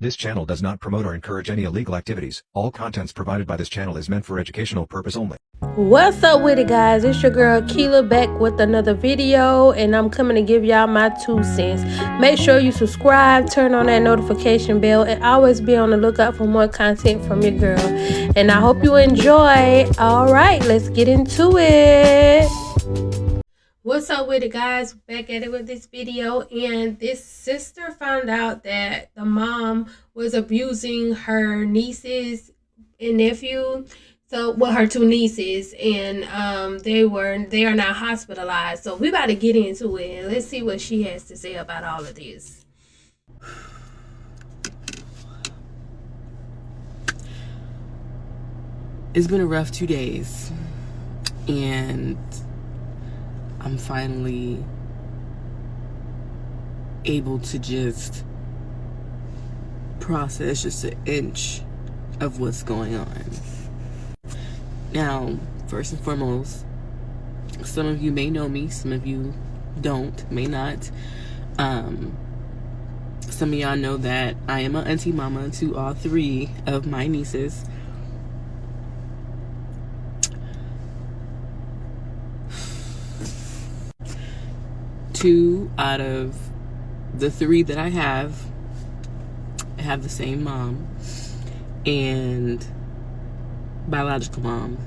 This channel does not promote or encourage any illegal activities. All contents provided by this channel is meant for educational purpose only. What's up with it, guys? It's your girl Keela back with another video, and I'm coming to give y'all my 2 cents. Make sure you subscribe, turn on that notification bell, and always be on the lookout for more content from your girl. And I hope you enjoy. All right, let's get into it. What's up with it, guys? Back at it with this video, and this sister found out that the mom was abusing her nieces and nephew. So, well, her 2 nieces, and they are now hospitalized. So we about to get into it, and let's see what she has to say about all of this. It's been a rough 2 days, and I'm finally able to just process just an inch of what's going on. Now, first and foremost, some of you may know me, some of you don't, may not. Some of y'all know that I am an auntie mama to all 3 of my nieces. Two out of the 3 that I have the same mom and biological mom.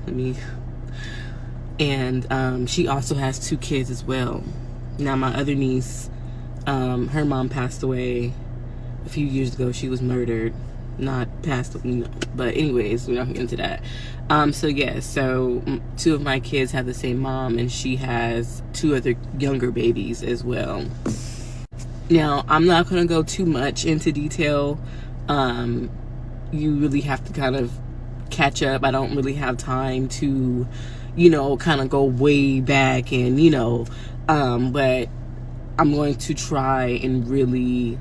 And she also has 2 kids as well. Now, my other niece, her mom passed away a few years ago. She was murdered, not passed, but anyways, we're not gonna get into that. So yeah, so 2 of my kids have the same mom, and she has 2 other younger babies as well. Now, I'm not gonna go too much into detail. You really have to kind of catch up. I don't really have time to, kind of go way back and, but I'm going to try and really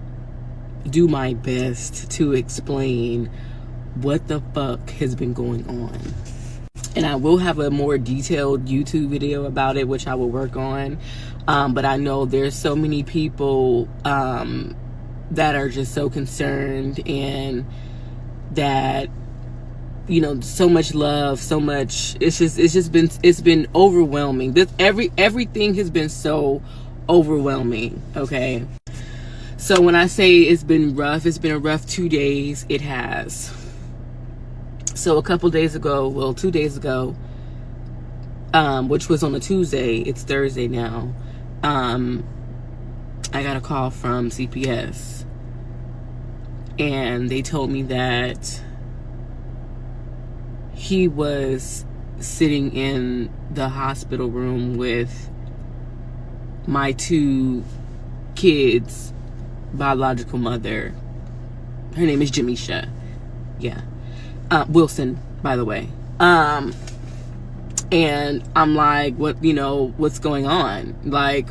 do my best to explain what the fuck has been going on. And I will have a more detailed YouTube video about it, which I will work on. But I know there's so many people that are just so concerned, and that, so much love, so much, it's been overwhelming. Everything has been so overwhelming, okay? So when I say it's been rough, it's been a rough 2 days, it has. So a couple days ago, well, 2 days ago, which was on a Tuesday, it's Thursday now, I got a call from CPS, and they told me that he was sitting in the hospital room with my 2 kids' biological mother. Her name is Jamisha. Yeah. Wilson, by the way. And I'm like, what's going on? Like,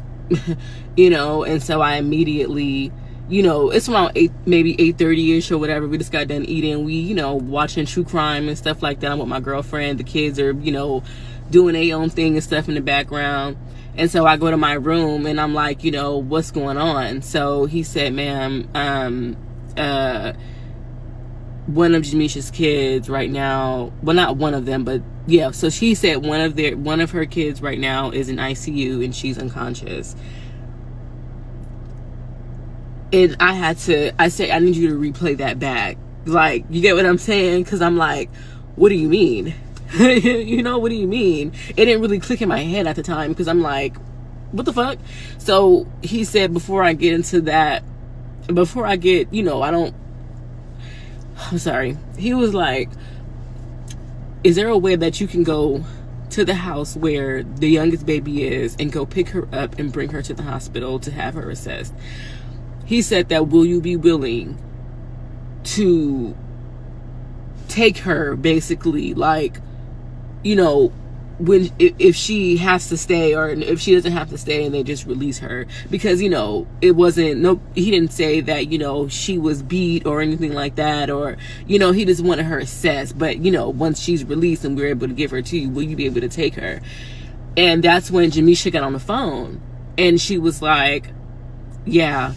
and so I immediately, it's around 8, maybe 8:30ish or whatever. We just got done eating. We, watching true crime and stuff like that. I'm with my girlfriend. The kids are, doing their own thing and stuff in the background. And so I go to my room and I'm like, what's going on? So he said, ma'am, one of Jamisha's kids right now, well, not one of them, but yeah, so she said one of her kids right now is in ICU and she's unconscious. And I said, I need you to replay that back. Like, you get what I'm saying? Because I'm like, what do you mean? What do you mean? It didn't really click in my head at the time, because I'm like, what the fuck? So he said, before I get into that, I'm sorry. He was like, is there a way that you can go to the house where the youngest baby is and go pick her up and bring her to the hospital to have her assessed? He said that, will you be willing to take her, basically, like, if she has to stay, or if she doesn't have to stay and they just release her, because it wasn't, he didn't say that she was beat or anything like that, or he just wanted her assessed, but once she's released and we're able to give her to you, will you be able to take her? And that's when Jamisha got on the phone, and she was like, yeah,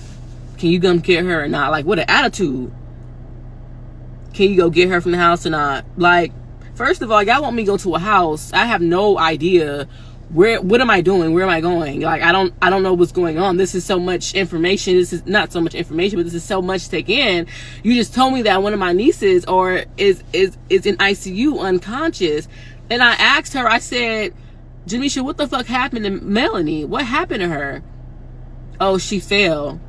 can you come get her or not? Like, what an attitude. can you go get her from the house or not? Like, first of all, y'all want me to go to a house. I have no idea what am I doing? Where am I going? Like, I don't know what's going on. This is so much information. This is not so much information, but this is so much to take in. You just told me that one of my nieces is in ICU unconscious. And I asked her, I said, Jamisha, what the fuck happened to Melanie? What happened to her? Oh, she fell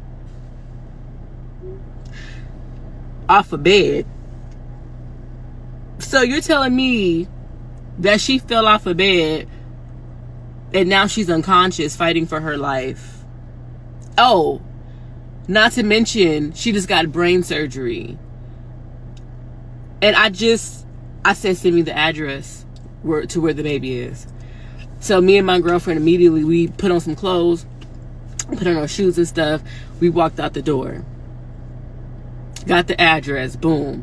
off a bed. So you're telling me that she fell off a bed and now she's unconscious fighting for her life? Oh, not to mention she just got brain surgery. And I said, send me the address to where the baby is. So me and my girlfriend immediately, we put on some clothes, put on our shoes and stuff. We walked out the door. Got the address, boom.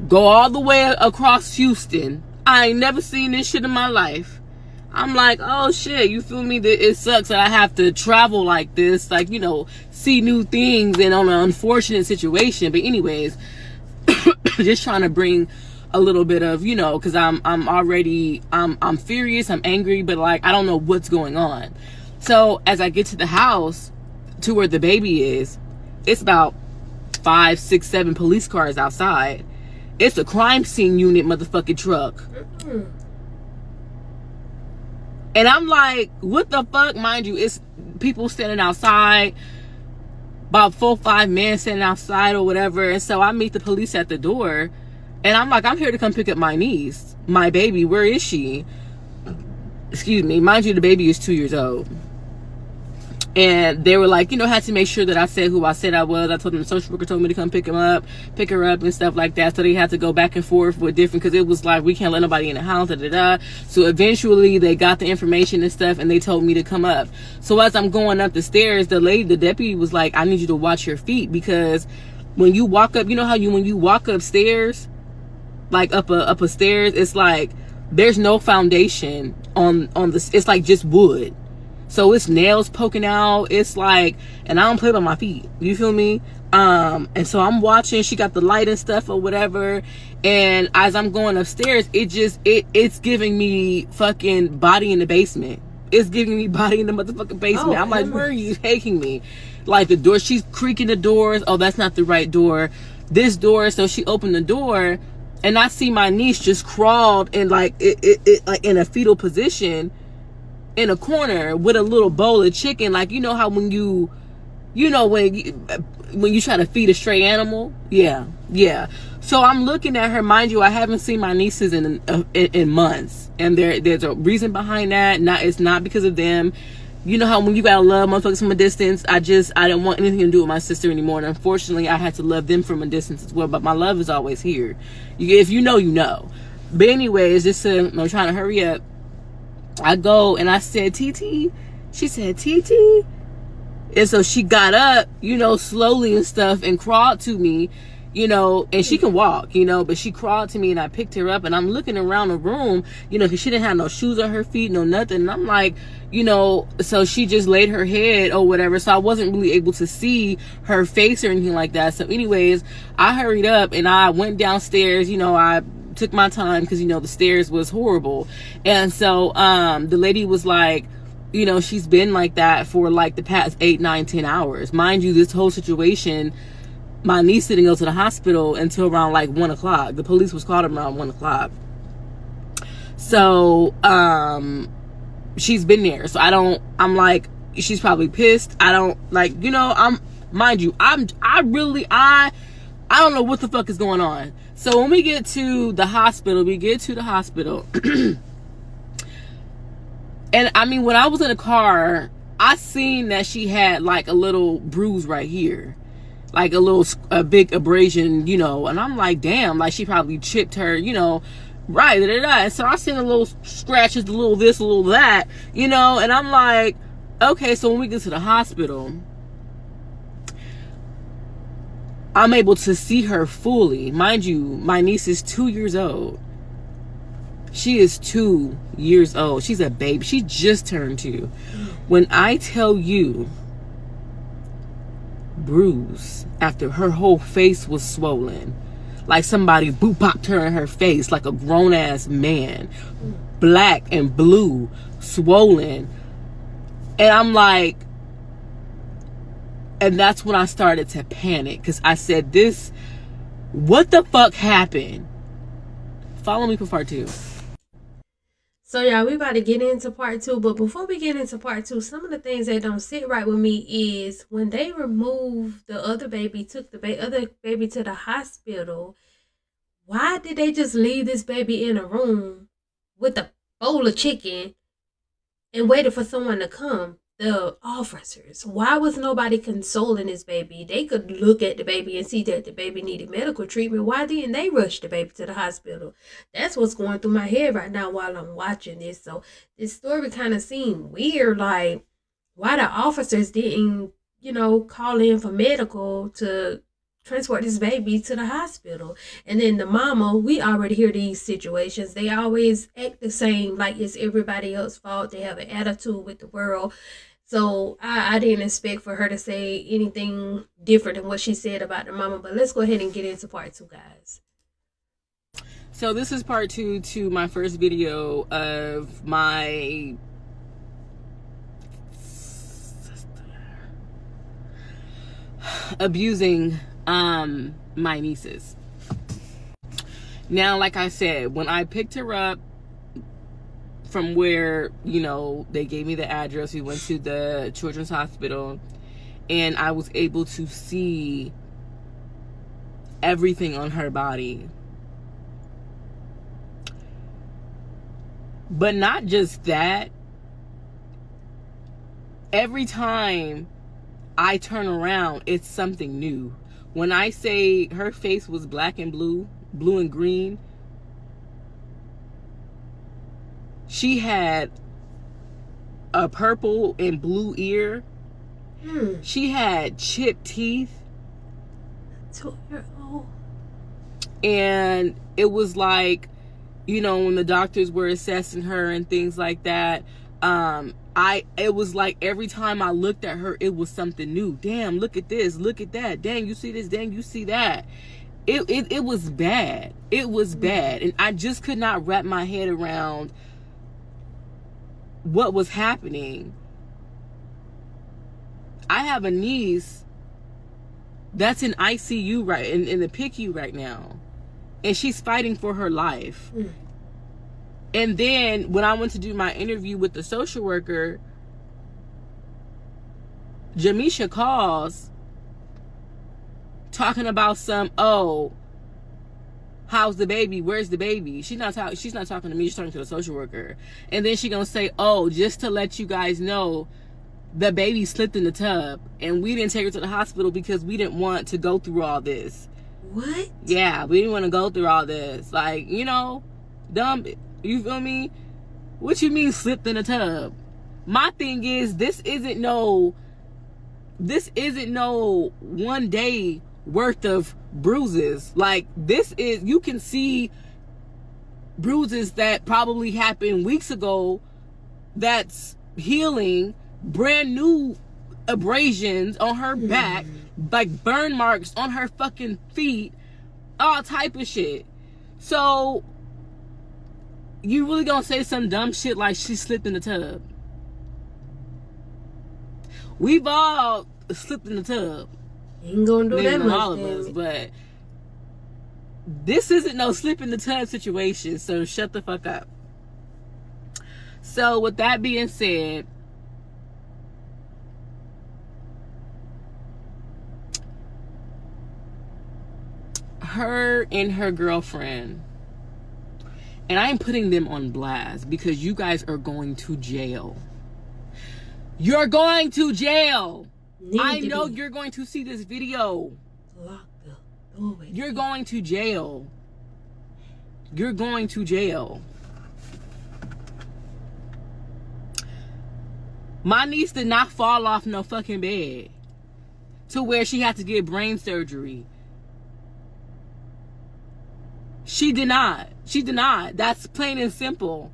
Go all the way across Houston. I ain't never seen this shit in my life. I'm like, oh shit, you feel me? It sucks that I have to travel like this, like, you know, see new things and on an unfortunate situation. But anyways, just trying to bring a little bit of, you know, because I'm furious, I'm angry, but like, I don't know what's going on. So as I get to the house to where the baby is, it's about 5, 6, 7 police cars outside. It's a crime scene unit motherfucking truck. And I'm like, what the fuck? Mind you, it's people standing outside, about 4 or 5 men standing outside or whatever. And so I meet the police at the door, and I'm like, I'm here to come pick up my niece, my baby. Where is she? Excuse me. Mind you, the baby is 2 years old. And they were like, you know, had to make sure that I said who I said I was. I told them the social worker told me to come pick her up and stuff like that. So they had to go back and forth with different, because it was like, we can't let nobody in the house, So eventually they got the information and stuff, and they told me to come up. So as I'm going up the stairs, the deputy was like, I need you to watch your feet, because when you walk up, you know how when you walk upstairs, like up a stairs, it's like there's no foundation on the, it's like just wood. So it's nails poking out. It's like, and I don't play by my feet. You feel me? And so I'm watching. She got the light and stuff or whatever. And as I'm going upstairs, it's giving me fucking Body in the Basement. It's giving me Body in the motherfucking basement. I'm like, where are you taking me? Like the door, she's creaking the doors. Oh, that's not the right door. This door. So she opened the door, and I see my niece just crawled in like like in a fetal position in a corner with a little bowl of chicken. Like, you know how when you try to feed a stray animal? Yeah. So I'm looking at her. Mind you, I haven't seen my nieces in months, and there's a reason behind that. It's not because of them. You know how when you gotta love motherfuckers from a distance? I didn't want anything to do with my sister anymore, and unfortunately I had to love them from a distance as well. But my love is always here. If you know, you know. But anyways, I'm trying to hurry up. I go and I said, TT. She said, TT. And so she got up, you know, slowly and stuff, and crawled to me, you know, and she can walk, you know, but she crawled to me, and I picked her up, and I'm looking around the room, you know, because she didn't have no shoes on her feet, no nothing. And I'm like, you know, so she just laid her head or whatever. So I wasn't really able to see her face or anything like that. So anyways, I hurried up and I went downstairs. You know, I took my time because, you know, the stairs was horrible. And so the lady was like, you know, she's been like that for like the past 8, 9, 10 hours. Mind you, this whole situation, my niece didn't go to the hospital until around like 1 o'clock. The police was called around 1 o'clock. So she's been there. So I'm like, she's probably pissed. I don't like, you know, mind you, I don't know what the fuck is going on. So when we get to the hospital, and I mean, when I was in the car, I seen that she had like a little bruise right here, like a big abrasion, you know, and I'm like, damn, like she probably chipped her, you know, right, and so I seen a little scratches, a little this, a little that, you know, and I'm like, okay. So when we get to the hospital, I'm able to see her fully. Mind you, my niece is 2 years old. She is 2 years old. She's a baby. She just turned 2. When I tell you, bruise after her whole face was swollen, like somebody boop popped her in her face, like a grown ass man, black and blue, swollen. And I'm like, and that's when I started to panic, because I said, what the fuck happened? Follow me for part 2. So y'all, we about to get into part 2, but before we get into part 2, some of the things that don't sit right with me is when they removed the other baby, took the other baby to the hospital, why did they just leave this baby in a room with a bowl of chicken and waited for someone to come? The officers. Why was nobody consoling this baby? They could look at the baby and see that the baby needed medical treatment. Why didn't they rush the baby to the hospital? That's what's going through my head right now while I'm watching this. So this story kind of seemed weird. Like, why the officers didn't, call in for medical to transport this baby to the hospital. And then the mama, we already hear these situations. They always act the same, like it's everybody else's fault. They have an attitude with the world. So I didn't expect for her to say anything different than what she said about the mama. But let's go ahead and get into part 2, guys. So this is part 2 to my first video of my abusing my nieces. Now, like I said, when I picked her up from where, they gave me the address, we went to the children's hospital, and I was able to see everything on her body. But not just that. Every time I turn around, it's something new. When I say her face was black and blue and green, she had a purple and blue ear. She had chipped teeth. 2-year-old. And it was like, when the doctors were assessing her and things like that, it was like every time I looked at her, it was something new. Damn, look at this, look at that. Dang, you see this, dang, you see that. It was bad. It was bad. And I just could not wrap my head around what was happening. I have a niece that's in ICU in the PICU right now, and she's fighting for her life. And then when I went to do my interview with the social worker, Jamisha calls talking about how's the baby? Where's the baby? She's not talking to me, she's talking to the social worker. And then she gonna say, just to let you guys know, the baby slipped in the tub and we didn't take her to the hospital because we didn't want to go through all this. What? Yeah, we didn't want to go through all this. Like, dumb, you feel me? What you mean slipped in the tub? My thing is, this isn't no 1 day worth of bruises. Like, this is, you can see bruises that probably happened weeks ago that's healing, brand new abrasions on her back, like burn marks on her fucking feet, all type of shit. So you really gonna say some dumb shit like she slipped in the tub? We've all slipped in the tub. Ain't gonna do Maybe that not much all of us, but this isn't no slip in the tub situation, so shut the fuck up. So with that being said, her and her girlfriend, and I'm putting them on blast because you guys are going to jail. You're going to jail. I know you're going to see this video. Lock the doorway. You're going to jail. You're going to jail. My niece did not fall off no fucking bed to where she had to get brain surgery. She did not. She did not. That's plain and simple.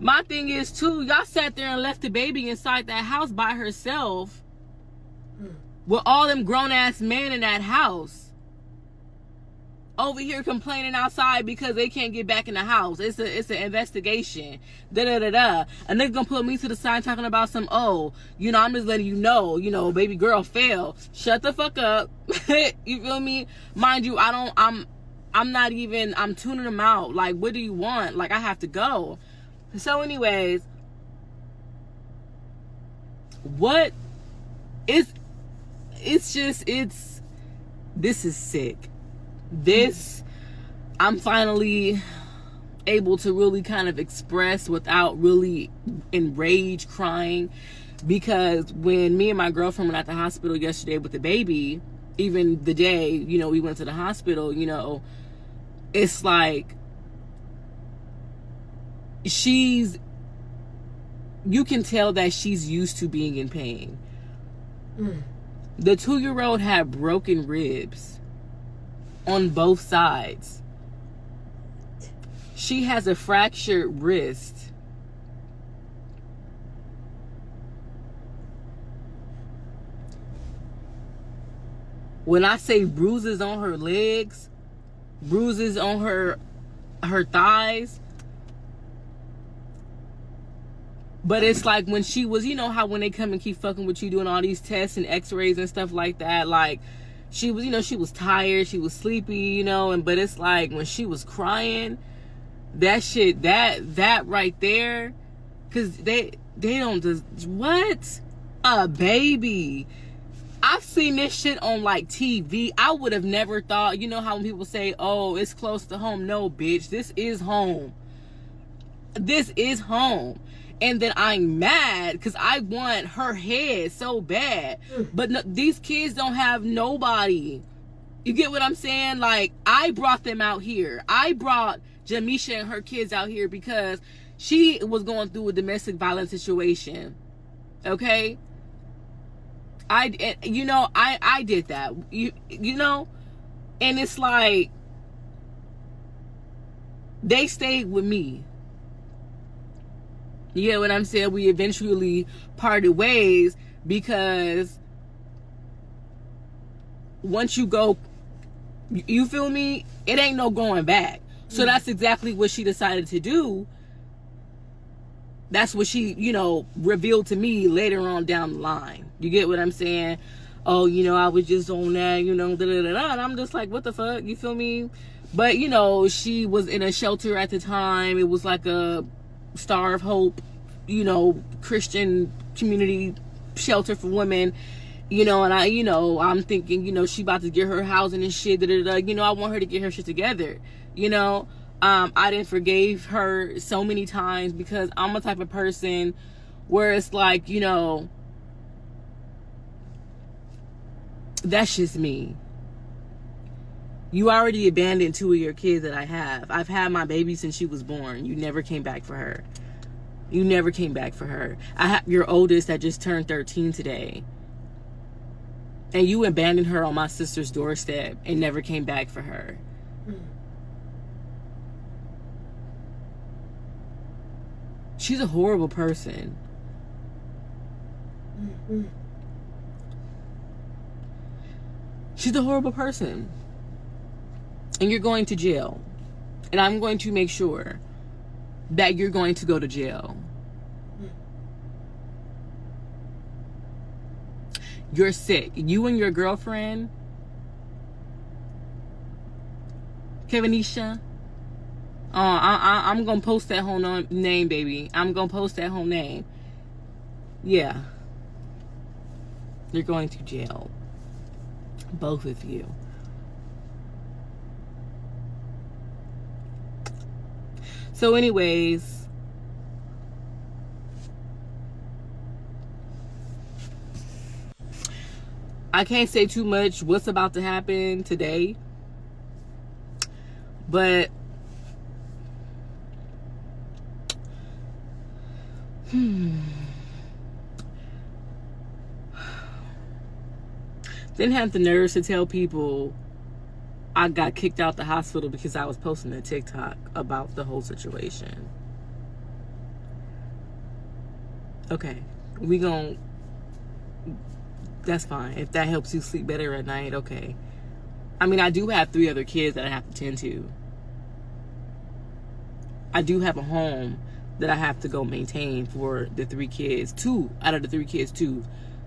My thing is, too, y'all sat there and left the baby inside that house by herself. with all them grown-ass men in that house over here complaining outside because they can't get back in the house. It's an investigation. Da-da-da-da. A nigga gonna put me to the side talking about some, oh, you know, I'm just letting you know, baby girl failed. Shut the fuck up. You feel me? Mind you, I'm tuning them out. Like, what do you want? Like, I have to go. So anyways, this is sick. I'm finally able to really kind of express without really enraged crying, because when me and my girlfriend went at the hospital yesterday with the baby, even the day, you know, we went to the hospital, you know, it's like you can tell that she's used to being in pain. The 2-year-old had broken ribs on both sides. She has a fractured wrist. When I say bruises on her legs, bruises on her thighs, but it's like when she was, you know how when they come and keep fucking with you, doing all these tests and x-rays and stuff like that, like she was, you know, she was tired, she was sleepy, you know, but it's like when she was crying, that shit, that right there, because they don't just, what? A baby. I've seen this shit on like TV. I would have never thought, you know how when people say, oh, it's close to home. No, bitch, this is home. This is home. And then I'm mad because I want her head so bad. But no, these kids don't have nobody. You get what I'm saying? Like, I brought them out here. I brought Jamisha and her kids out here because she was going through a domestic violence situation. Okay? I did that. You know? And it's like, they stayed with me. You get what I'm saying? We eventually parted ways because once you go, you feel me? It ain't no going back. So that's exactly what she decided to do. That's what she, you know, revealed to me later on down the line. You get what I'm saying? Oh, you know, I was just on that, you know, da-da-da-da. And I'm just like, what the fuck? You feel me? But, you know, she was in a shelter at the time. It was like a Star of Hope, you know, Christian community shelter for women, you know, and I'm thinking, you know, she about to get her housing and shit, you know, I want her to get her shit together, you know. I didn't forgave her so many times because I'm a type of person where it's like, you know, that's just me. You already abandoned 2 of your kids that I have. I've had my baby since she was born. You never came back for her. You never came back for her. I have your oldest that just turned 13 today. And you abandoned her on my sister's doorstep and never came back for her. She's a horrible person. She's a horrible person. And you're going to jail. And I'm going to make sure that you're going to go to jail. You're sick. You and your girlfriend, Kevinisha. I'm gonna post that whole name, baby. I'm gonna post that whole name. Yeah. You're going to jail. Both of you. So anyways, I can't say too much what's about to happen today, but didn't have the nerves to tell people I got kicked out the hospital because I was posting a TikTok about the whole situation. Okay, we gon' that's fine. If that helps you sleep better at night, okay. I mean, I do have 3 other kids that I have to tend to. I do have a home that I have to go maintain for the 3 kids. 2 out of the 3 kids, 2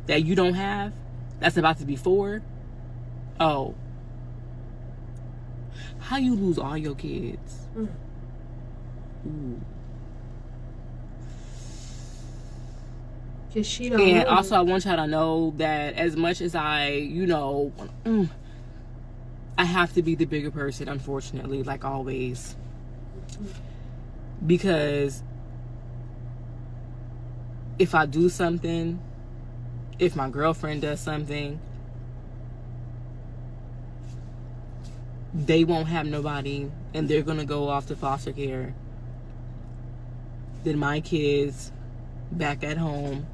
that you don't have, that's about to be 4. Oh. How you lose all your kids? Ooh. Cause she don't And know. also, I want y'all to know that as much as I, you know, I have to be the bigger person, unfortunately, like always. Because if I do something, if my girlfriend does something, they won't have nobody and they're going to go off to foster care. Then my kids back at home,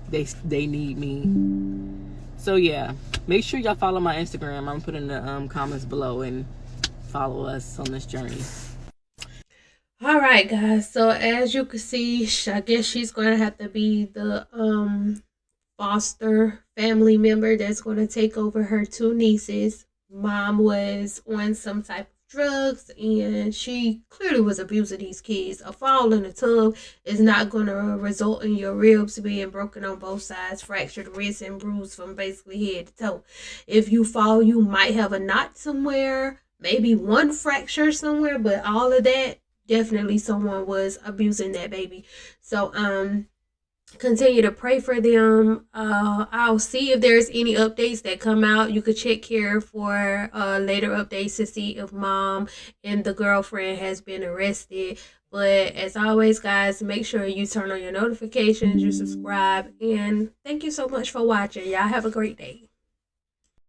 they need me. So yeah, make sure y'all follow my Instagram. I'm gonna put in the comments below and follow us on this journey. All right, guys. So as you can see, I guess she's going to have to be the foster family member that's going to take over her 2 nieces. Mom was on some type of drugs and she clearly was abusing these kids. A fall in the tub is not going to result in your ribs being broken on both sides, fractured wrists and bruised from basically head to toe. If you fall, you might have a knot somewhere, maybe 1 fracture somewhere, but all of that, definitely someone was abusing that baby. So continue to pray for them. I'll see if there's any updates that come out. You could check here for later updates to see if mom and the girlfriend has been arrested. But as always, guys, make sure you turn on your notifications, you subscribe, and thank you so much for watching. Y'all have a great day.